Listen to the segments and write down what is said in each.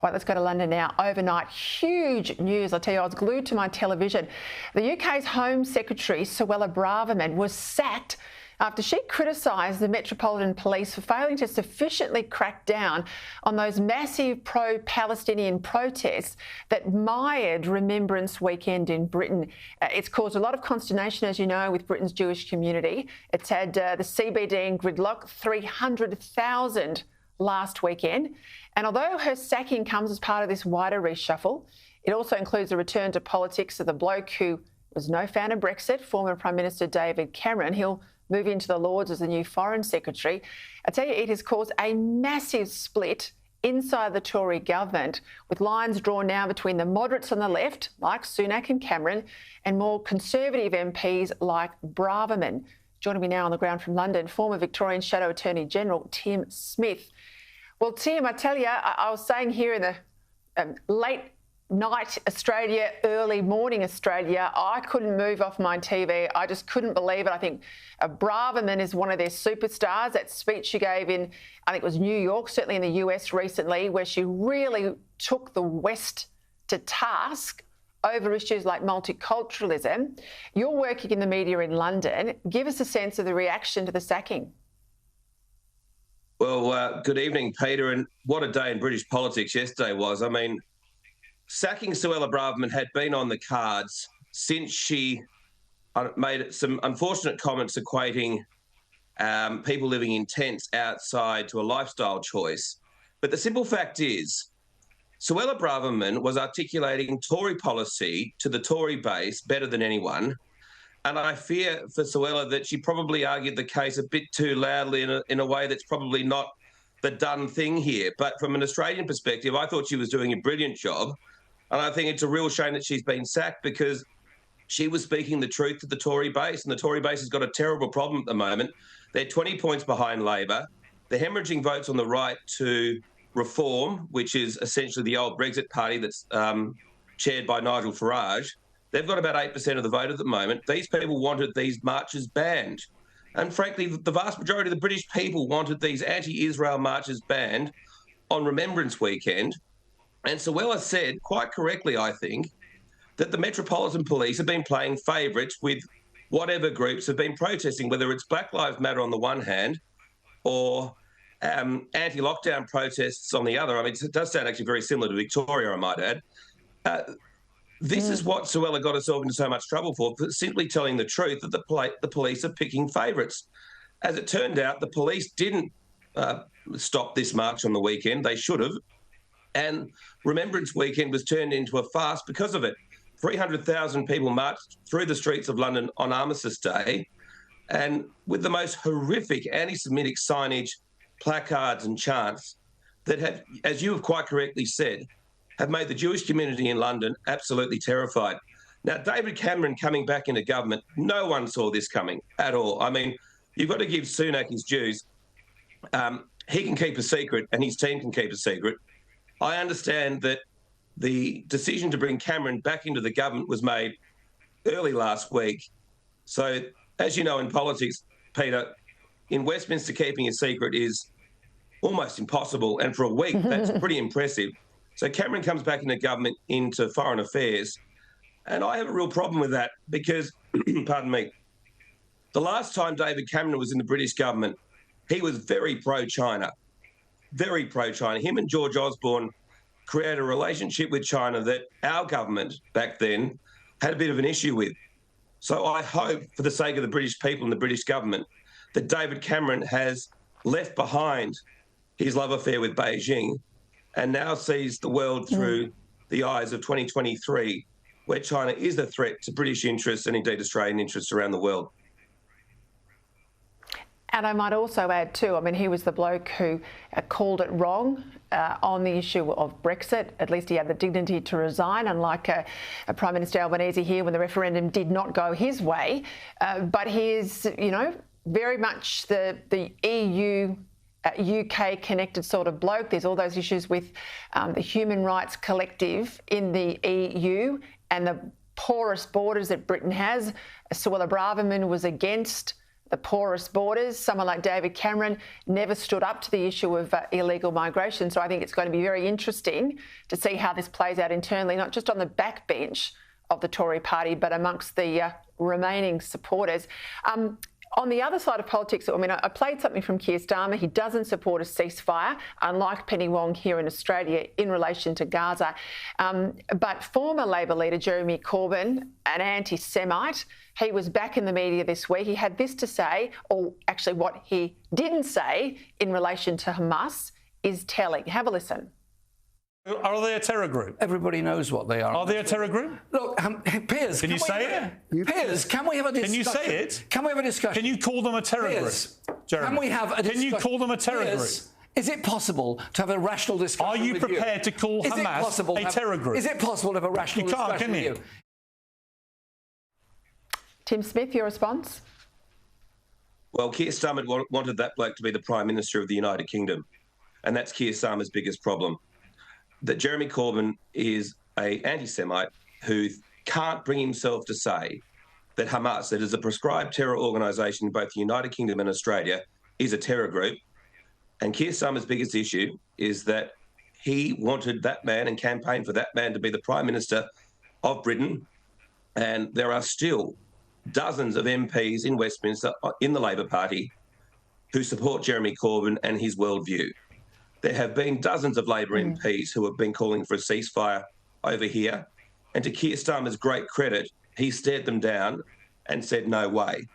Right, let's go to London now. Overnight, huge news. I'll tell you, I was glued to my television. The UK's Home Secretary, Suella Braverman, was sacked after she criticised the Metropolitan Police for failing to sufficiently crack down on those massive pro-Palestinian protests that mired Remembrance Weekend in Britain. It's caused a lot of consternation, as you know, with Britain's Jewish community. It's had the CBD in gridlock, 300,000 last weekend. And although her sacking comes as part of this wider reshuffle, it also includes a return to politics of the bloke who was no fan of Brexit, former Prime Minister David Cameron. He'll move into the Lords as the new Foreign Secretary. I tell you, it has caused a massive split inside the Tory government, with lines drawn now between the moderates on the left, like Sunak and Cameron, and more Conservative MPs like Braverman. Joining me now on the ground from London, former Victorian Shadow Attorney General Tim Smith. Well, Tim, I tell you, I was saying here in the late night Australia, early morning Australia, I couldn't move off my TV. I just couldn't believe it. I think Braverman is one of their superstars. That speech she gave in, I think it was New York, certainly in the US recently, where she really took the West to task over issues like multiculturalism. You're working in the media in London. Give us a sense of the reaction to the sacking. Well, good evening, Peter, and what a day in British politics yesterday was. I mean, sacking Suella Braverman had been on the cards since she made some unfortunate comments equating people living in tents outside to a lifestyle choice. But the simple fact is, Suella Braverman was articulating Tory policy to the Tory base better than anyone. And I fear for Suella that she probably argued the case a bit too loudly in a way that's probably not the done thing here. But from an Australian perspective, I thought she was doing a brilliant job. And I think it's a real shame that she's been sacked, because she was speaking the truth to the Tory base, and the Tory base has got a terrible problem at the moment. They're 20 points behind Labor. They're hemorrhaging votes on the right to reform, which is essentially the old Brexit party that's chaired by Nigel Farage. They've got about 8% of the vote at the moment. These people wanted these marches banned. And frankly, the vast majority of the British people wanted these anti-Israel marches banned on Remembrance Weekend. And Suella said, quite correctly, I think, that the Metropolitan Police have been playing favourites with whatever groups have been protesting, whether it's Black Lives Matter on the one hand or anti-lockdown protests on the other. I mean, it does sound actually very similar to Victoria, I might add. This is what Suella got herself into so much trouble for simply telling the truth that the police are picking favourites. As it turned out, the police didn't stop this march on the weekend. They should have. And Remembrance Weekend was turned into a farce because of it. 300,000 people marched through the streets of London on Armistice Day, and with the most horrific anti-Semitic signage, placards and chants that have, as you have quite correctly said, have made the Jewish community in London absolutely terrified. Now, David Cameron coming back into government, no one saw this coming at all. I mean, you've got to give Sunak his dues. He can keep a secret and his team can keep a secret. I understand that the decision to bring Cameron back into the government was made early last week. So, as you know, in politics, Peter, in Westminster, keeping a secret is almost impossible. And for a week, that's pretty impressive. So Cameron comes back into government, into foreign affairs. And I have a real problem with that because, pardon me, the last time David Cameron was in the British government, he was very pro-China. Very pro-China. Him and George Osborne created a relationship with China that our government back then had a bit of an issue with. So I hope, for the sake of the British people and the British government, that David Cameron has left behind his love affair with Beijing and now sees the world through the eyes of 2023, where China is a threat to British interests and indeed Australian interests around the world. And I might also add too, I mean, he was the bloke who called it wrong on the issue of Brexit. At least he had the dignity to resign, unlike Prime Minister Albanese here when the referendum did not go his way. But he is, you know, very much the EU, UK connected sort of bloke. There's all those issues with the human rights collective in the EU and the porous borders that Britain has. Suella Braverman was against the porous borders. Someone like David Cameron never stood up to the issue of illegal migration. So I think it's going to be very interesting to see how this plays out internally, not just on the backbench of the Tory party, but amongst the remaining supporters. On the other side of politics, I mean, I played something from Keir Starmer. He doesn't support a ceasefire, unlike Penny Wong here in Australia, in relation to Gaza. But former Labor leader Jeremy Corbyn, an anti-Semite, he was back in the media this week. He had this to say, or actually what he didn't say in relation to Hamas is telling. Have a listen. Are they a terror group? Everybody knows what they are. Are they a terror group? Look, Piers, can you say it? Piers, can we have a discussion? Can you say it? Can we have a discussion? Can you call them a terror group? Jeremy? Can we have a discussion? Can you call them a terror group? Is it possible to have a rational discussion? Are you prepared to call Hamas a terror group? Is it possible to have a rational discussion with you? Tim Smith, your response? Well, Keir Starmer wanted that bloke to be the Prime Minister of the United Kingdom, and that's Keir Starmer's biggest problem. That Jeremy Corbyn is an anti-Semite who can't bring himself to say that Hamas, that is a prescribed terror organisation in both the United Kingdom and Australia, is a terror group. And Keir Starmer's biggest issue is that he wanted that man and campaigned for that man to be the Prime Minister of Britain. And there are still dozens of MPs in Westminster in the Labor Party who support Jeremy Corbyn and his worldview. There have been dozens of Labor MPs who have been calling for a ceasefire over here. And to Keir Starmer's great credit, he stared them down and said no way,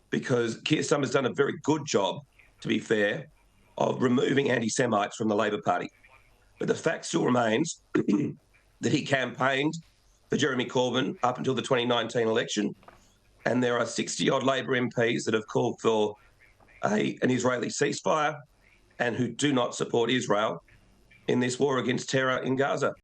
because Keir Starmer's done a very good job, to be fair, of removing anti-Semites from the Labor Party. But the fact still remains that he campaigned for Jeremy Corbyn up until the 2019 election, and there are 60-odd Labor MPs that have called for an Israeli ceasefire and who do not support Israel in this war against terror in Gaza.